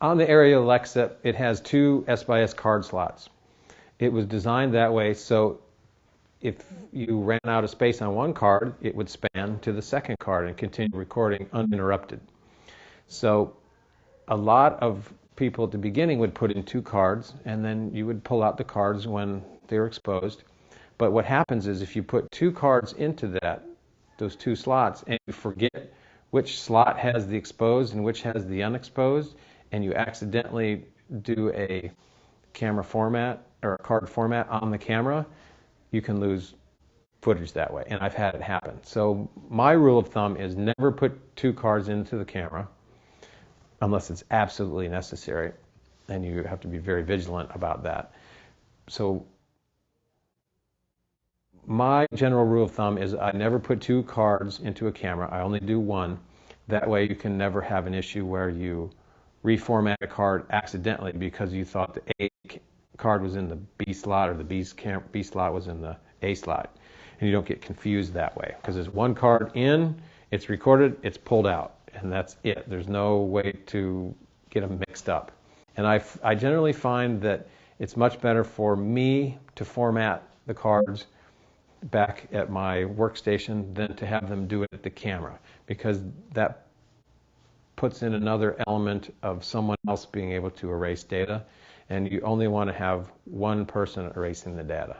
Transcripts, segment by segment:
On the Arri Alexa, it has two SBIS card slots. It was designed that way so if you ran out of space on one card, it would span to the second card and continue recording uninterrupted. So a lot of people at the beginning would put in two cards, and then you would pull out the cards when they were exposed. But what happens is if you put two cards into those two slots, and you forget which slot has the exposed and which has the unexposed, and you accidentally do a camera format or a card format on the camera, you can lose footage that way. And I've had it happen. So my rule of thumb is never put two cards into the camera unless it's absolutely necessary. And you have to be very vigilant about that. So my general rule of thumb is I never put two cards into a camera. I only do one. That way you can never have an issue where you reformat a card accidentally because you thought the A card was in the B slot or the B slot was in the A slot. And you don't get confused that way because there's one card in, it's recorded, it's pulled out, and that's it. There's no way to get them mixed up. And I generally find that it's much better for me to format the cards back at my workstation than to have them do it at the camera, because that puts in another element of someone else being able to erase data, and you only want to have one person erasing the data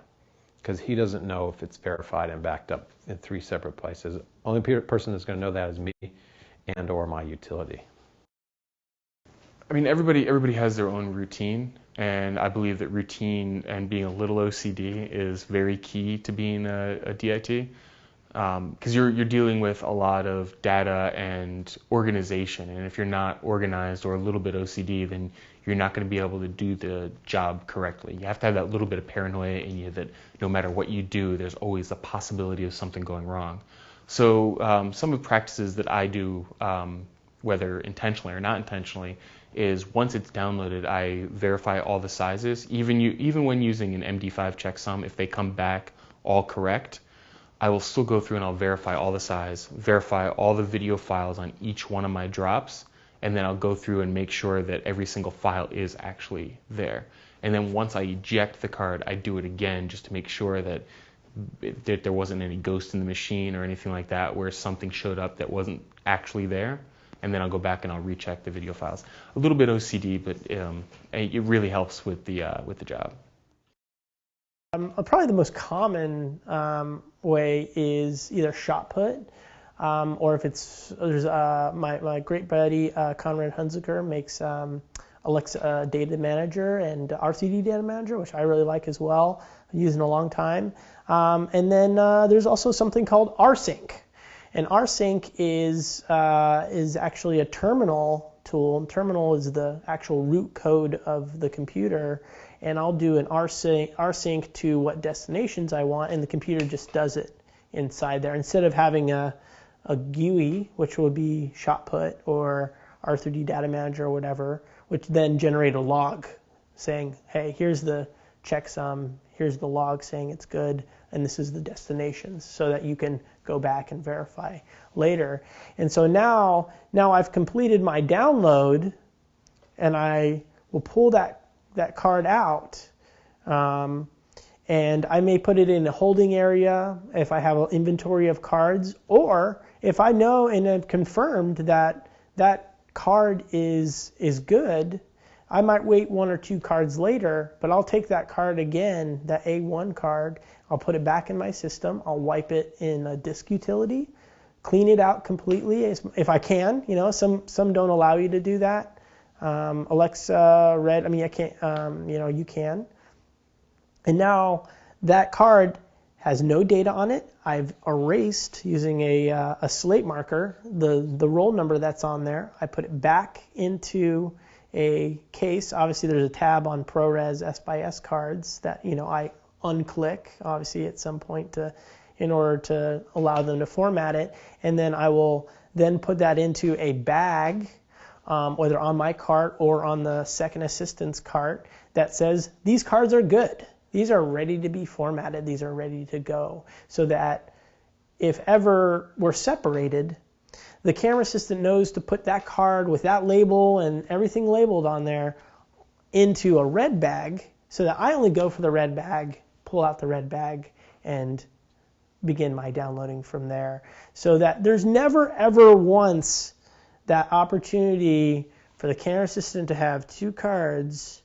because he doesn't know if it's verified and backed up in three separate places. Only person that's going to know that is me and or my utility. I mean, everybody has their own routine, and I believe that routine and being a little OCD is very key to being a DIT, because you're dealing with a lot of data and organization, and if you're not organized or a little bit OCD, then you're not going to be able to do the job correctly. You have to have that little bit of paranoia in you that no matter what you do, there's always the possibility of something going wrong. So some of the practices that I do, whether intentionally or not intentionally, is once it's downloaded, I verify all the sizes. Even when using an MD5 checksum, if they come back all correct, I will still go through and I'll verify all the size, verify all the video files on each one of my drops, and then I'll go through and make sure that every single file is actually there. And then once I eject the card, I do it again just to make sure that there wasn't any ghost in the machine or anything like that where something showed up that wasn't actually there. And then I'll go back and I'll recheck the video files. A little bit OCD, but it really helps with the job. Probably the most common way is either shot put, or if there's my great buddy Conrad Hunziker makes Alexa Data Manager and RCD Data Manager, which I really like as well. I've used in a long time. And then there's also something called rsync. And rsync is actually a terminal tool. Terminal is the actual root code of the computer, and I'll do an rsync to what destinations I want, and the computer just does it inside there. Instead of having a GUI, which would be shot put or R3D Data Manager or whatever, which then generate a log saying, hey, here's the checksum, here's the log saying it's good, and this is the destinations, so that you can go back and verify later. And so now I've completed my download, and I will pull that card out, and I may put it in a holding area if I have an inventory of cards, or if I know and have confirmed that that card is good, I might wait one or two cards later, but I'll take that card again, that A1 card, I'll put it back in my system, I'll wipe it in a disk utility, clean it out completely if I can. You know, some don't allow you to do that. Alexa, Red, I mean, I can't, you can. And now that card has no data on it. I've erased using a slate marker the roll number that's on there. I put it back into a case. Obviously, there's a tab on ProRes SBIS cards that I unclick, obviously, at some point in order to allow them to format it, and then I will then put that into a bag, whether on my cart or on the second assistance cart, that says these cards are good. These are ready to be formatted. These are ready to go, so that if ever we're separated, the camera assistant knows to put that card with that label and everything labeled on there into a red bag, so that I only go for the red bag, pull out the red bag, and begin my downloading from there. So that there's never ever once that opportunity for the camera assistant to have two cards,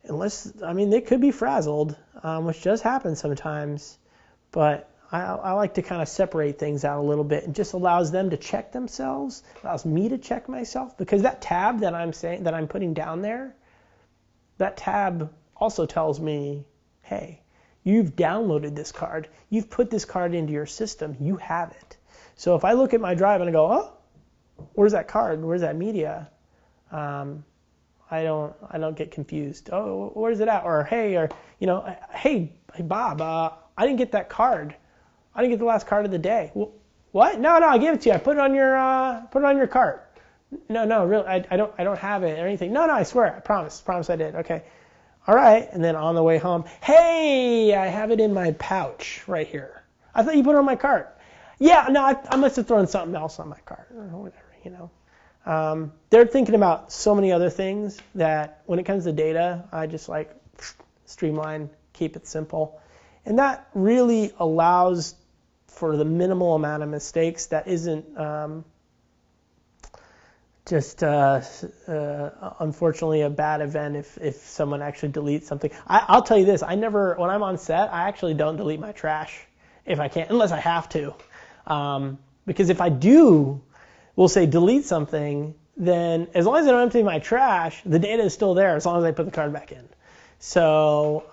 unless, I mean, they could be frazzled, which does happen sometimes, but I like to kind of separate things out a little bit. It just allows them to check themselves, allows me to check myself, because that tab that I'm putting down there, that tab also tells me, hey, you've downloaded this card, you've put this card into your system, you have it. So if I look at my drive and I go, oh, where's that card? Where's that media? I don't get confused. Oh, where's it at? Or hey Bob, I didn't get that card. I didn't get the last card of the day. What? No, I gave it to you. I put it on your cart. No, really, I don't have it or anything. No, I swear, I promise I did. Okay, all right. And then on the way home, hey, I have it in my pouch right here. I thought you put it on my cart. Yeah, no, I must have thrown something else on my cart or whatever, They're thinking about so many other things that when it comes to data, I just like streamline, keep it simple. And that really allows for the minimal amount of mistakes that isn't unfortunately a bad event if someone actually deletes something. I'll tell you this, when I'm on set, I actually don't delete my trash if I can't, unless I have to. Because if I do, we'll say delete something, then as long as I don't empty my trash, the data is still there as long as I put the card back in. So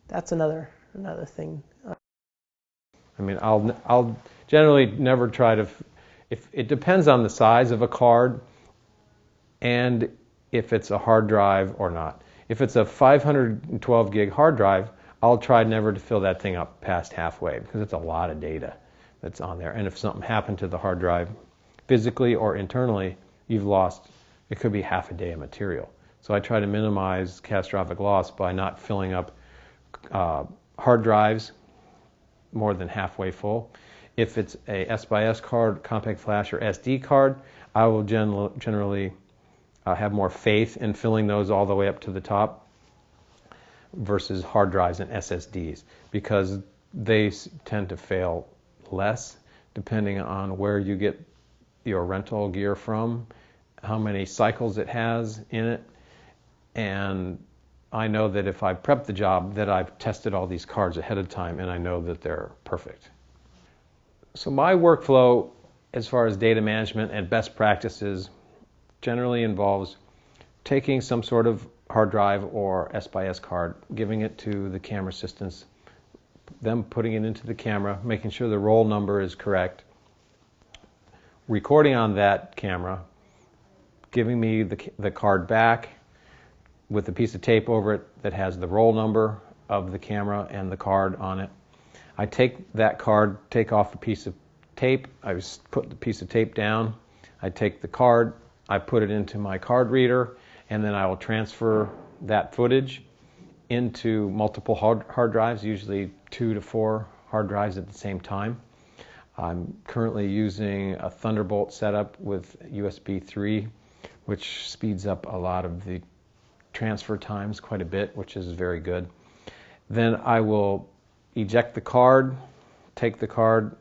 that's another thing. I mean, I'll generally never try to, if it depends on the size of a card and if it's a hard drive or not. If it's a 512 gig hard drive, I'll try never to fill that thing up past halfway because it's a lot of data that's on there. And if something happened to the hard drive physically or internally, you've lost, it could be half a day of material. So I try to minimize catastrophic loss by not filling up hard drives more than halfway full. If it's a S/S card, compact flash, or SD card, I will generally have more faith in filling those all the way up to the top versus hard drives and SSDs because they tend to fail less depending on where you get your rental gear from, how many cycles it has in it, and I know that if I prep the job that I've tested all these cards ahead of time and I know that they're perfect. So my workflow as far as data management and best practices generally involves taking some sort of hard drive or S/S card, giving it to the camera assistants, them putting it into the camera, making sure the roll number is correct, recording on that camera, giving me the card back with a piece of tape over it that has the roll number of the camera and the card on it. I take that card, take off a piece of tape, I just put the piece of tape down, I take the card, I put it into my card reader, and then I will transfer that footage into multiple hard drives, usually 2 to 4 hard drives at the same time. I'm currently using a Thunderbolt setup with USB 3, which speeds up a lot of the transfer times quite a bit, which is very good. Then I will eject the card, take the card,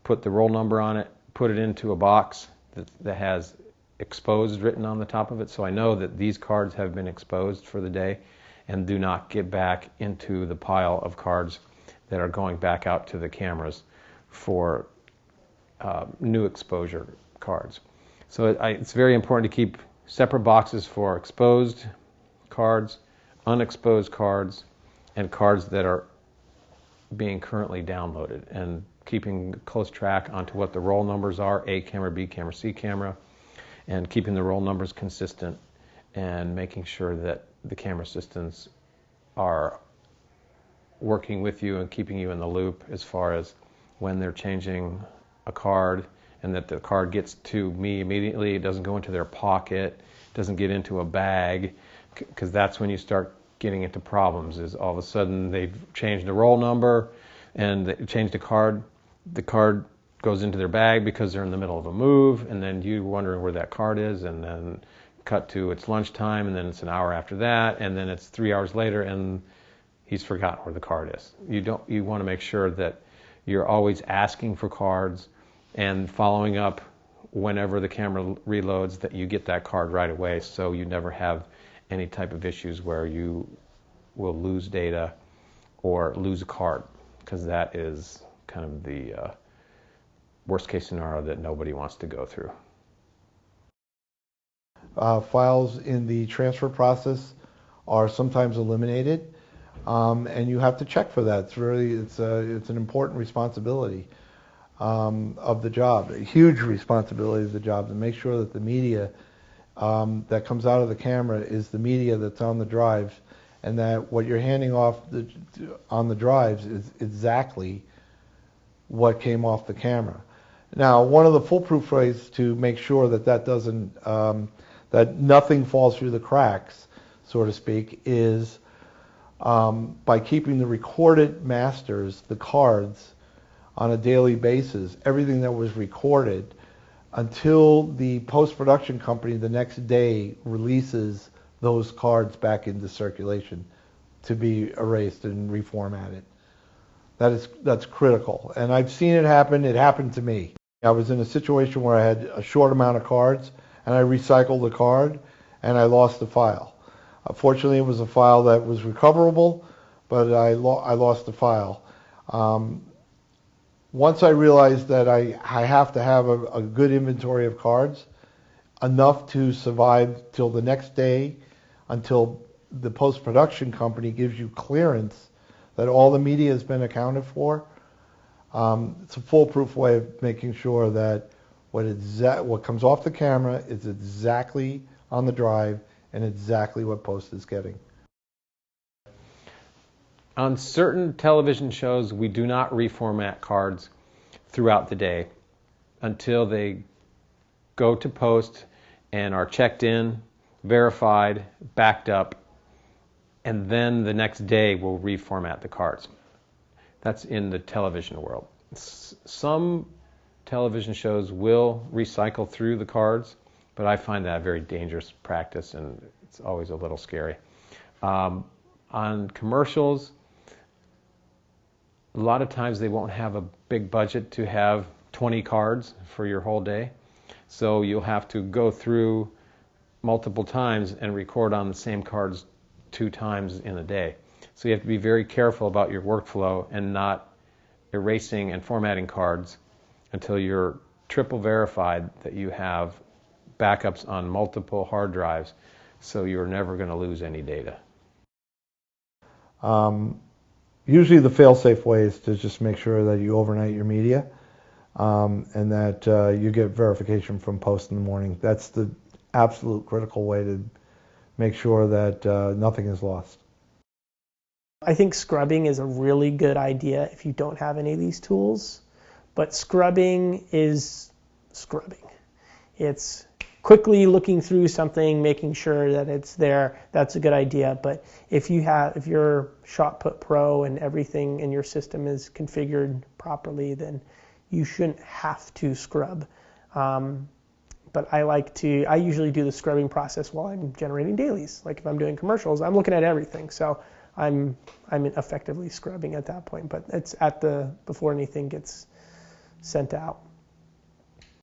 put the roll number on it, put it into a box that has exposed written on the top of it, so I know that these cards have been exposed for the day and do not get back into the pile of cards that are going back out to the cameras for new exposure cards. So it's very important to keep separate boxes for exposed cards, unexposed cards, and cards that are being currently downloaded, and keeping close track onto what the roll numbers are, A camera, B camera, C camera, and keeping the roll numbers consistent and making sure that the camera assistants are working with you and keeping you in the loop as far as when they're changing a card and that the card gets to me immediately. It doesn't go into their pocket, doesn't get into a bag, because that's when you start getting into problems, is all of a sudden they've changed the roll number and they changed the card goes into their bag because they're in the middle of a move, and then you wondering where that card is, and then cut to it's lunchtime, and then it's an hour after that, and then it's 3 hours later, and he's forgotten where the card is. You want to make sure that you're always asking for cards and following up whenever the camera reloads, that you get that card right away, so you never have any type of issues where you will lose data or lose a card, because that is kind of the worst case scenario that nobody wants to go through. Files in the transfer process are sometimes eliminated, and you have to check for that. It's an important responsibility of the job, a huge responsibility of the job, to make sure that the media that comes out of the camera is the media that's on the drives, and that what you're handing off on the drives is exactly what came off the camera. Now, one of the foolproof ways to make sure that that doesn't, that nothing falls through the cracks, so to speak, is by keeping the recorded masters, the cards, on a daily basis, everything that was recorded, until the post-production company the next day releases those cards back into circulation to be erased and reformatted. That's critical. And I've seen it happen. It happened to me. I was in a situation where I had a short amount of cards, and I recycled the card, and I lost the file. Fortunately, it was a file that was recoverable, but I lost the file. Once I realized that I have to have a good inventory of cards, enough to survive till the next day, until the post-production company gives you clearance that all the media has been accounted for. It's a foolproof way of making sure that what comes off the camera is exactly on the drive and exactly what post is getting. On certain television shows, we do not reformat cards throughout the day until they go to post and are checked in, verified, backed up, and then the next day we'll reformat the cards. That's in the television world. Some television shows will recycle through the cards, but I find that a very dangerous practice, and it's always a little scary. On commercials, a lot of times they won't have a big budget to have 20 cards for your whole day, so you'll have to go through multiple times and record on the same cards 2 times in a day. So you have to be very careful about your workflow and not erasing and formatting cards until you're triple verified that you have backups on multiple hard drives, so you're never going to lose any data. Usually the fail-safe way is to just make sure that you overnight your media, and that you get verification from post in the morning. That's the absolute critical way to make sure that nothing is lost. I think scrubbing is a really good idea if you don't have any of these tools, but scrubbing is scrubbing. It's quickly looking through something, making sure that it's there. That's a good idea. But if you're ShotPut Pro and everything in your system is configured properly, then you shouldn't have to scrub. But I usually do the scrubbing process while I'm generating dailies. Like if I'm doing commercials, I'm looking at everything. So I'm effectively scrubbing at that point, but it's before anything gets sent out.